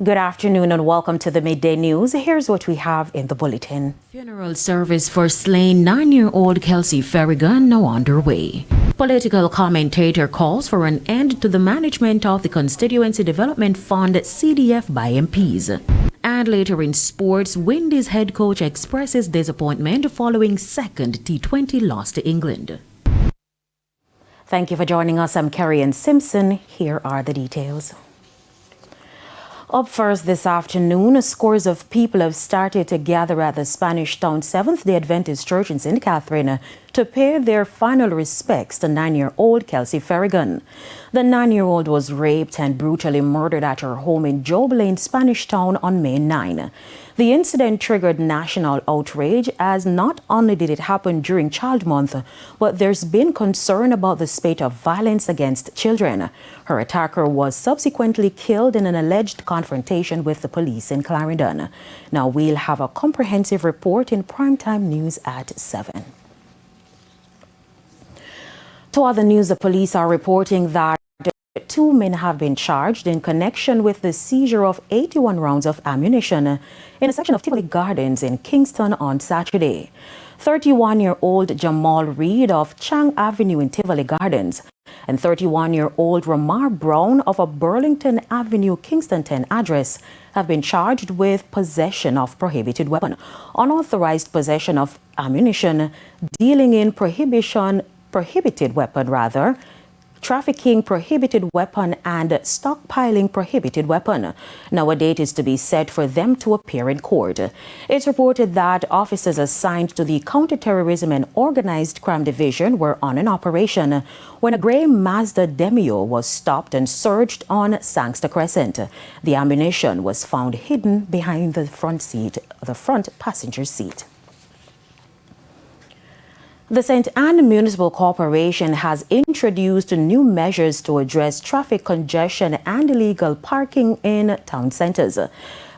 Good afternoon and welcome to the Midday News. Here's what we have in the bulletin. Funeral service for slain 9-year-old Kelsey Ferrigan now underway. Political commentator calls for an end to the management of the Constituency Development Fund CDF by MPs. And later in sports, Windies head coach expresses disappointment following second T20 loss to England. Thank you for joining us. I'm Kerry Simpson. Here are the details. Up first this afternoon, scores of people have started to gather at the Spanish Town Seventh-day Adventist Church in St. Catherine to pay their final respects to 9-year-old Kelsey Ferrigan. The 9-year-old was raped and brutally murdered at her home in Job Lane, Spanish Town on May 9. The incident triggered national outrage as not only did it happen during Child Month, but there's been concern about the spate of violence against children. Her attacker was subsequently killed in an alleged confrontation with the police in Clarendon. Now we'll have a comprehensive report in primetime news at 7. To other news, the police are reporting that 2 men have been charged in connection with the seizure of 81 rounds of ammunition in a section of Tivoli Gardens in Kingston on Saturday. 31-year-old Jamal Reed of Chang Avenue in Tivoli Gardens and 31-year-old Ramar Brown of a Burlington Avenue, Kingston 10 address have been charged with possession of prohibited weapon, unauthorized possession of ammunition, dealing in prohibited weapon, trafficking prohibited weapon and stockpiling prohibited weapon. Now a date is to be set for them to appear in court. It's reported that officers assigned to the Counterterrorism and Organized Crime Division were on an operation when a grey Mazda Demio was stopped and searched on Sangster Crescent. The ammunition was found hidden behind the front passenger seat. The St. Anne Municipal Corporation has introduced new measures to address traffic congestion and illegal parking in town centres.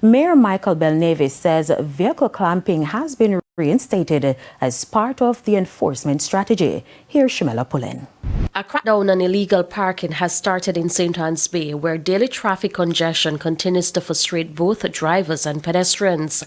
Mayor Michael Belnavis says vehicle clamping has been reinstated as part of the enforcement strategy. Here's Shemela Pullen. A crackdown on illegal parking has started in St. Anne's Bay, where daily traffic congestion continues to frustrate both drivers and pedestrians.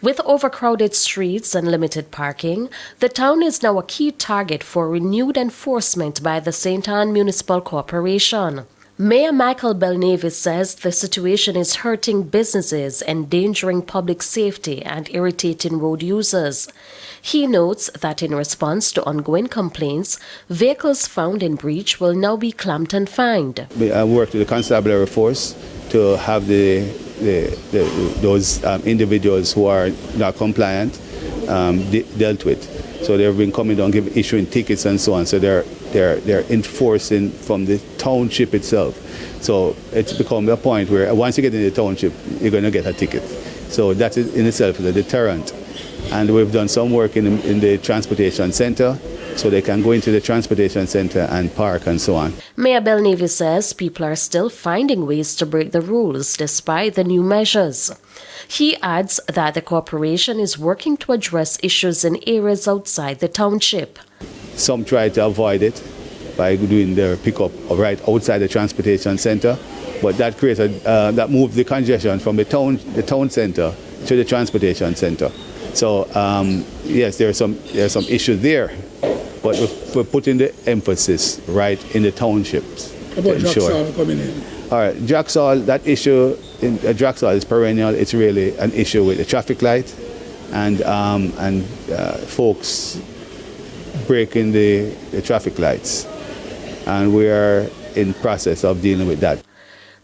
With overcrowded streets and limited parking, the town is now a key target for renewed enforcement by the St. Anne Municipal Corporation. Mayor Michael Belnavis says the situation is hurting businesses, endangering public safety and irritating road users. He notes that in response to ongoing complaints, vehicles found in breach will now be clamped and fined. I worked with the constabulary force to have those individuals who are not compliant dealt with. So they've been coming down, issuing tickets and so on. So they're enforcing from the township itself. So it's become a point where once you get in the township, you're going to get a ticket. So that in itself is a deterrent. And we've done some work in the transportation center, so they can go into the transportation center and park and so on. Mayor Belnavis says people are still finding ways to break the rules despite the new measures. He adds that the corporation is working to address issues in areas outside the township. Some try to avoid it by doing their pickup right outside the transportation center, but that creates that moves the congestion from the town center to the transportation center. So yes, there are some issues there, but we're putting the emphasis right in the townships. About Jacksall coming in? All right, Jacksall, that issue in Jacksall is perennial. It's really an issue with the traffic light and folks breaking the traffic lights, and we are in process of dealing with that.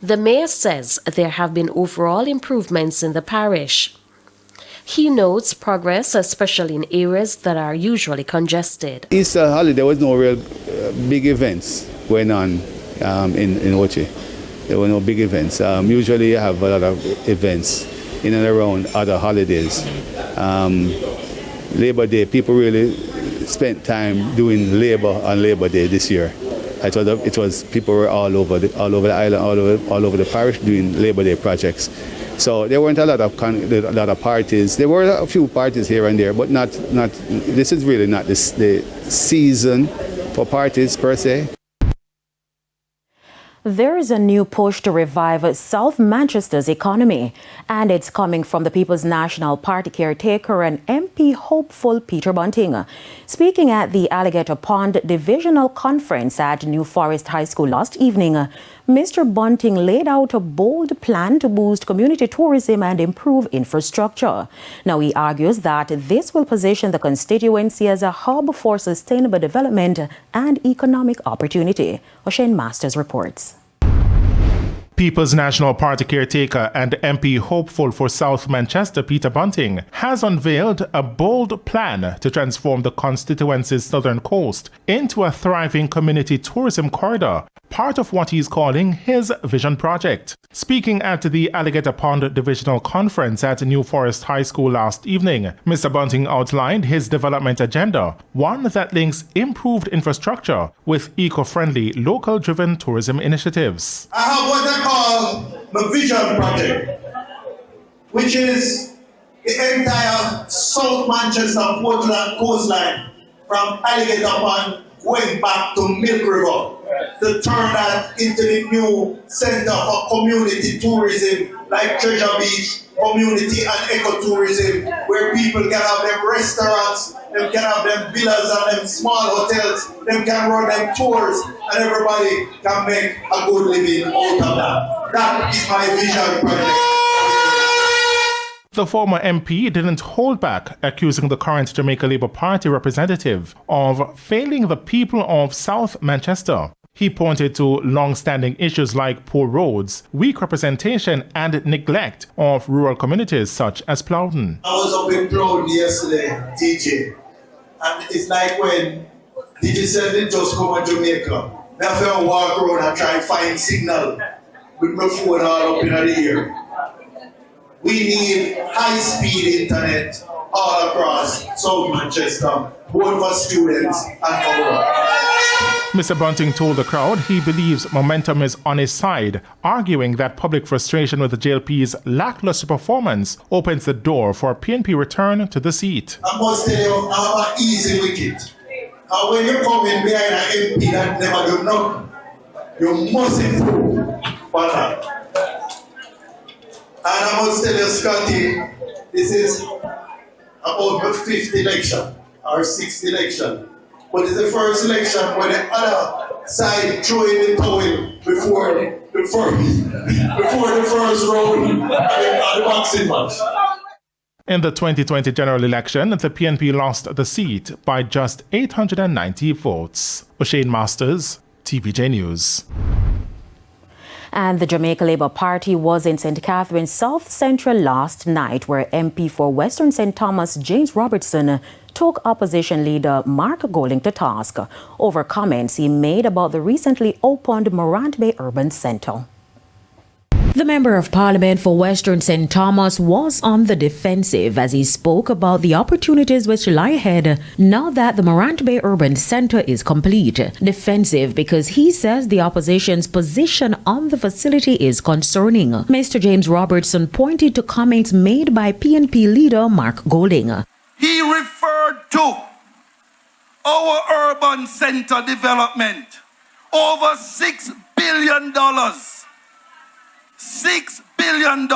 The mayor says there have been overall improvements in the parish. He notes progress, especially in areas that are usually congested. Easter holiday, there was no real big events going on in Ochi. There were no big events. Usually you have a lot of events in and around other holidays. Labor Day, people really spent time doing labor on Labor Day this year. It was people were all over the island, all over the parish doing Labor Day projects. So there weren't a lot of parties. There were a few parties here and there, but not. This is really not the season for parties per se. There is a new push to revive South Manchester's economy, and it's coming from the People's National Party caretaker and MP hopeful Peter Bunting. Speaking at the Alligator Pond Divisional Conference at New Forest High School last evening, Mr. Bunting laid out a bold plan to boost community tourism and improve infrastructure. Now, he argues that this will position the constituency as a hub for sustainable development and economic opportunity. O'Shane Masters reports. People's National Party caretaker and MP hopeful for South Manchester, Peter Bunting, has unveiled a bold plan to transform the constituency's southern coast into a thriving community tourism corridor, part of what he's calling his Vision Project. Speaking at the Alligator Pond Divisional Conference at New Forest High School last evening, Mr. Bunting outlined his development agenda, one that links improved infrastructure with eco-friendly, local-driven tourism initiatives. I have what I call the Vision Project, which is the entire South Manchester Portland coastline from Alligator Pond going back to Milk River, to turn that into the new center for community tourism like Treasure Beach, community and ecotourism, where people can have them restaurants, them can have them villas and them small hotels, them can run them tours, and everybody can make a good living out of that. That is my Vision Project. The former MP didn't hold back, accusing the current Jamaica Labour Party representative of failing the people of South Manchester. He pointed to long-standing issues like poor roads, weak representation and neglect of rural communities such as Plowden. I was up in Plowden yesterday, DJ, and it's like when DJ said they just come to Jamaica. I have to walk around and try and find signal with my phone all up in the air. We need high-speed internet all across South Manchester, both for students and for work. Mr. Bunting told the crowd he believes momentum is on his side, arguing that public frustration with the JLP's lackluster performance opens the door for PNP return to the seat. I must tell you, I have an easy wicket. And when you come in behind an MP that never do nothing, you must improve for that. And I must tell you, Scotty, this is about the 5th election or 6th election. But it's the first election where the other side threw in the towel before the first round of the boxing match. In the 2020 general election, the PNP lost the seat by just 890 votes. O'Shane Masters, TVJ News. And the Jamaica Labour Party was in St. Catherine's South Central last night, where MP for Western St. Thomas James Robertson took opposition leader Mark Golding to task over comments he made about the recently opened Morant Bay Urban Centre. The Member of Parliament for Western St. Thomas was on the defensive as he spoke about the opportunities which lie ahead now that the Morant Bay Urban Centre is complete. Defensive because he says the opposition's position on the facility is concerning. Mr. James Robertson pointed to comments made by PNP leader Mark Golding. He referred to our urban centre development, over $6 billion. $6 billion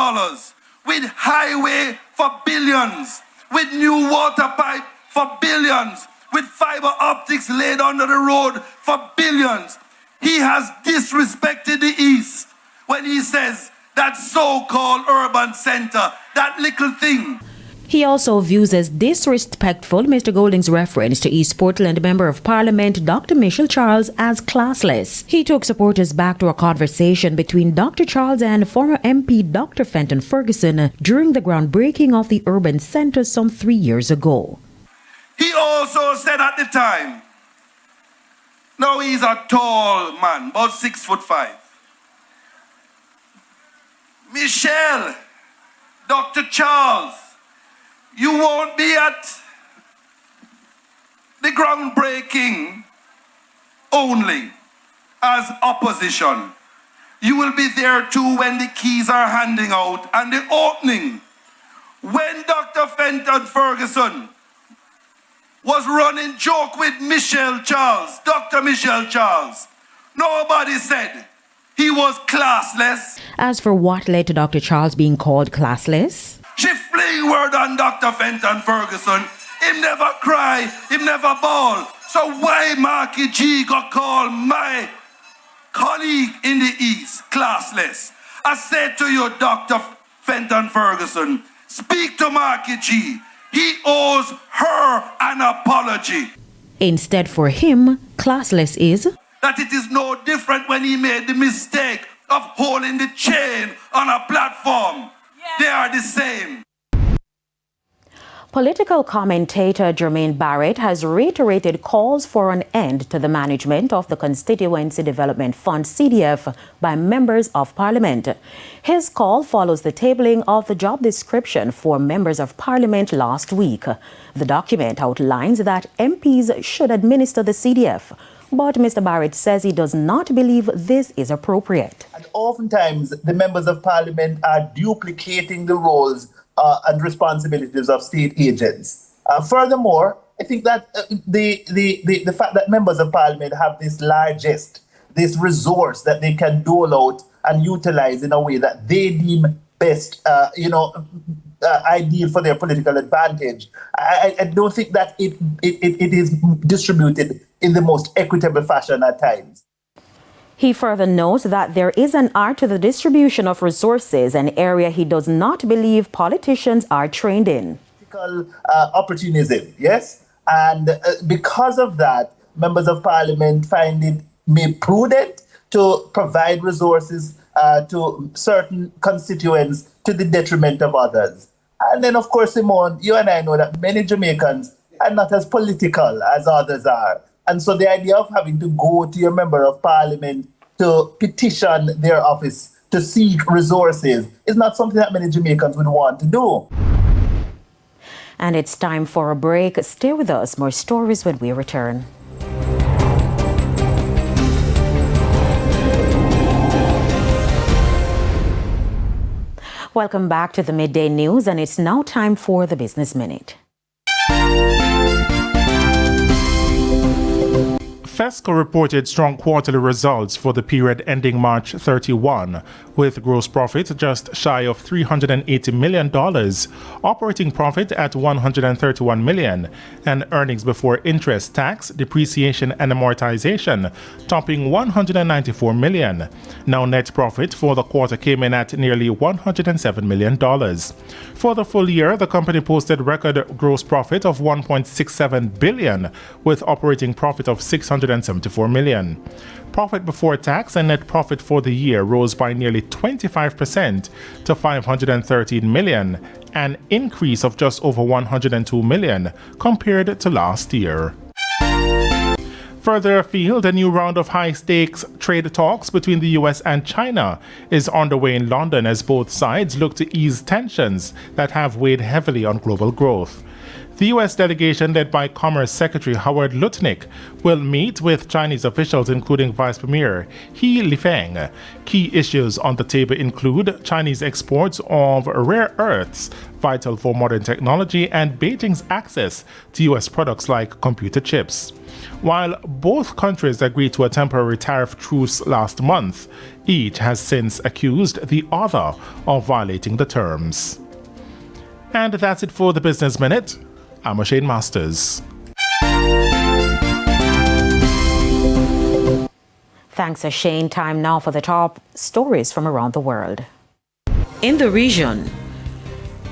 with highway for billions, with new water pipe for billions, with fiber optics laid under the road for billions. He has disrespected the East when he says that so-called urban center, that little thing. He also views as disrespectful Mr. Golding's reference to East Portland Member of Parliament Dr. Michelle Charles as classless. He took supporters back to a conversation between Dr. Charles and former MP Dr. Fenton Ferguson during the groundbreaking of the urban centre some 3 years ago. He also said at the time, now he's a tall man, about 6'5". Michelle, Dr. Charles, you won't be at the groundbreaking only as opposition. You will be there too when the keys are handing out and the opening. When Dr. Fenton Ferguson was running joke with Michelle Charles, Dr. Michelle Charles, nobody said He was classless. As for what led to Dr. Charles being called classless, She fling word on Dr. Fenton Ferguson. Him never cry, him never bawl. So why Marky G got call my colleague in the East classless? I said to you, Dr. Fenton Ferguson, speak to Marky G. He owes her an apology. instead for him, classless is That it is no different when he made the mistake of holding the chain on a platform. They are the same. Political commentator Germaine Barrett has reiterated calls for an end to the management of the Constituency Development Fund CDF by members of Parliament. His call follows the tabling of the job description for members of Parliament last week. The document outlines that MPs should administer the CDF, but Mr. Barrett says he does not believe this is appropriate. And oftentimes, the members of Parliament are duplicating the roles and responsibilities of state agents. Furthermore, I think that the fact that members of Parliament have this resource that they can dole out and utilize in a way that they deem best, ideal for their political advantage. I don't think that it is distributed in the most equitable fashion at times. He further notes that there is an art to the distribution of resources, an area he does not believe politicians are trained in. Opportunism, yes? And because of that, members of Parliament find it may prudent to provide resources to certain constituents to the detriment of others. And then, of course, Simone, you and I know that many Jamaicans are not as political as others are. And so the idea of having to go to your member of Parliament to petition their office to seek resources is not something that many Jamaicans would want to do. And it's time for a break. Stay with us. More stories when we return. Welcome back to the Midday News, and it's now time for the Business Minute. FESCO reported strong quarterly results for the period ending March 31, with gross profit just shy of $380 million, operating profit at $131 million, and earnings before interest, tax, depreciation and amortization topping $194 million. Now net profit for the quarter came in at nearly $107 million. For the full year, the company posted record gross profit of $1.67 billion, with operating profit of $674 million. Profit before tax and net profit for the year rose by nearly 25% to $513 million, an increase of just over $102 million compared to last year. Further afield, a new round of high-stakes trade talks between the US and China is underway in London as both sides look to ease tensions that have weighed heavily on global growth. The U.S. delegation, led by Commerce Secretary Howard Lutnick, will meet with Chinese officials, including Vice Premier He Lifeng. Key issues on the table include Chinese exports of rare earths, vital for modern technology, and Beijing's access to U.S. products like computer chips. While both countries agreed to a temporary tariff truce last month, each has since accused the other of violating the terms. And that's it for the Business Minute. I'm O'Shane Masters. Thanks, O'Shane. Time now for the top stories from around the world. in the region.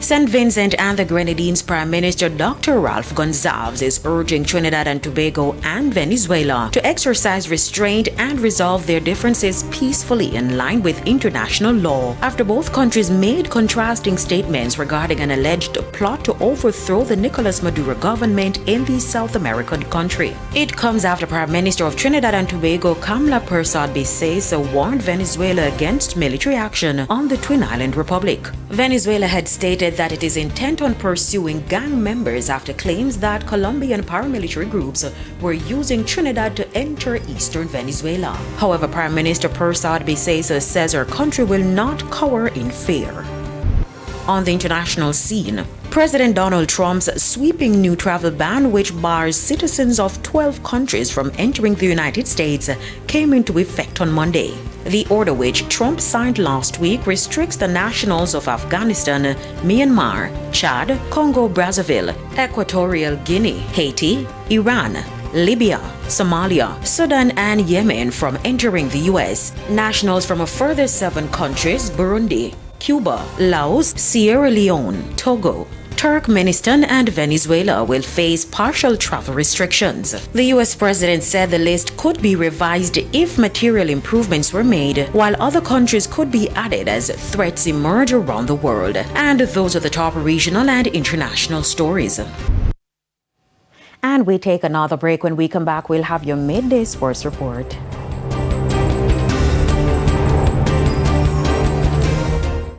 St. Vincent and the Grenadines Prime Minister Dr. Ralph Gonsalves is urging Trinidad and Tobago and Venezuela to exercise restraint and resolve their differences peacefully in line with international law after both countries made contrasting statements regarding an alleged plot to overthrow the Nicolas Maduro government in the South American country. It comes after Prime Minister of Trinidad and Tobago Kamla Persad-Bissesa warned Venezuela against military action on the Twin Island Republic. Venezuela had stated that it is intent on pursuing gang members after claims that Colombian paramilitary groups were using Trinidad to enter eastern Venezuela. However, Prime Minister Persad-Bissesa says her country will not cower in fear. On the international scene, President Donald Trump's sweeping new travel ban, which bars citizens of 12 countries from entering the United States, came into effect on Monday. The order, which Trump signed last week, restricts the nationals of Afghanistan, Myanmar, Chad, Congo-Brazzaville, Equatorial Guinea, Haiti, Iran, Libya, Somalia, Sudan, and Yemen from entering the U.S. Nationals from a further 7 countries, Burundi, Cuba, Laos, Sierra Leone, Togo, Turkmenistan, and Venezuela, will face partial travel restrictions. The U.S. president said the list could be revised if material improvements were made, while other countries could be added as threats emerge around the world. And those are the top regional and international stories. And we take another break. When we come back, we'll have your midday sports report.